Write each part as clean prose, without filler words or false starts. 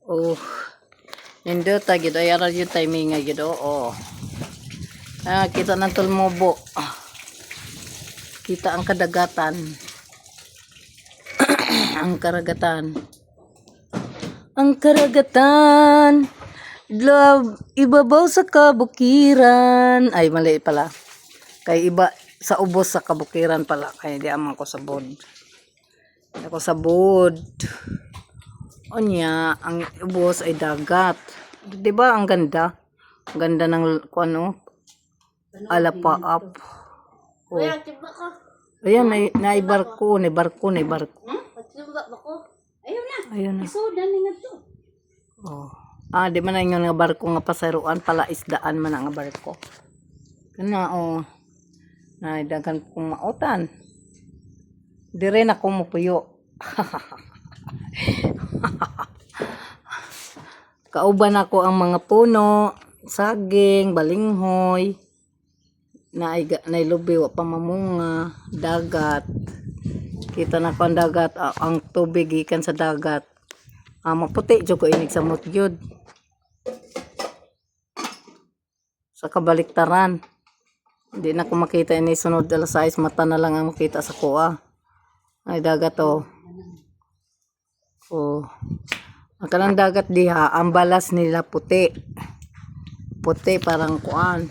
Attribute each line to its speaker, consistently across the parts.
Speaker 1: Oh, nindo ta gid ay ara yung timing nga gid oh. Kita ng tulmobo. Kita ang kadagatan. Ang karagatan. Ang karagatan. Love, ibabaw sa kabukiran. Ay, mali pala. Kay iba sa ubos sa kabukiran pala. Kaya di amang ko sabod. Ako sabod. Onya, ang ubos ay dagat. Di ba ang ganda? Ang ganda ng ano? Alapaap. Oh. Ayan, na barko, na barko. Ayun na. Oh. Di man na yung nga barko nga pasaruan pala isdaan man nga barko. Kana oh. Naidagan kong mautan. Dire na ko mupuyo. Kauban ako ang mga puno, saging, balinghoy. Nailubi wa pa mamunga, dagat. Kita na ko ang dagat, ang tubig ikan sa dagat. Maputi jud ko inig sa mutyod. Sa kabaliktaran. Hindi na ko makita ini sunod alas 6 mata na lang ang makita sa kuha. Ay dagat oh. Oh. Ang kanang dagat diha, ang balas nila puti. Puti parang kuan.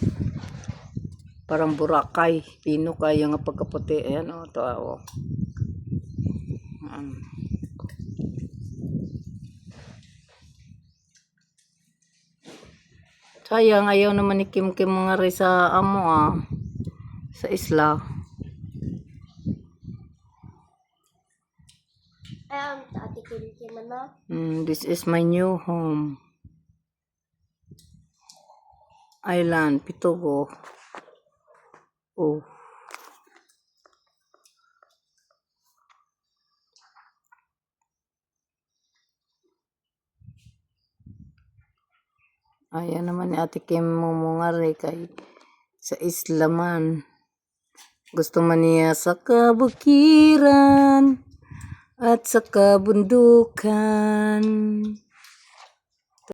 Speaker 1: Parang Boracay, pino kaya nga pagkaputi. Ayan oh, to oh. Sayang, ayaw naman ni Kim mga rin sa amo sa isla. This is my new home. Island, Pitugo. Oh. Ayan naman ni Ate Kim mumungari kay sa isla man. Gusto man niya sa kabukiran at sa kabundukan.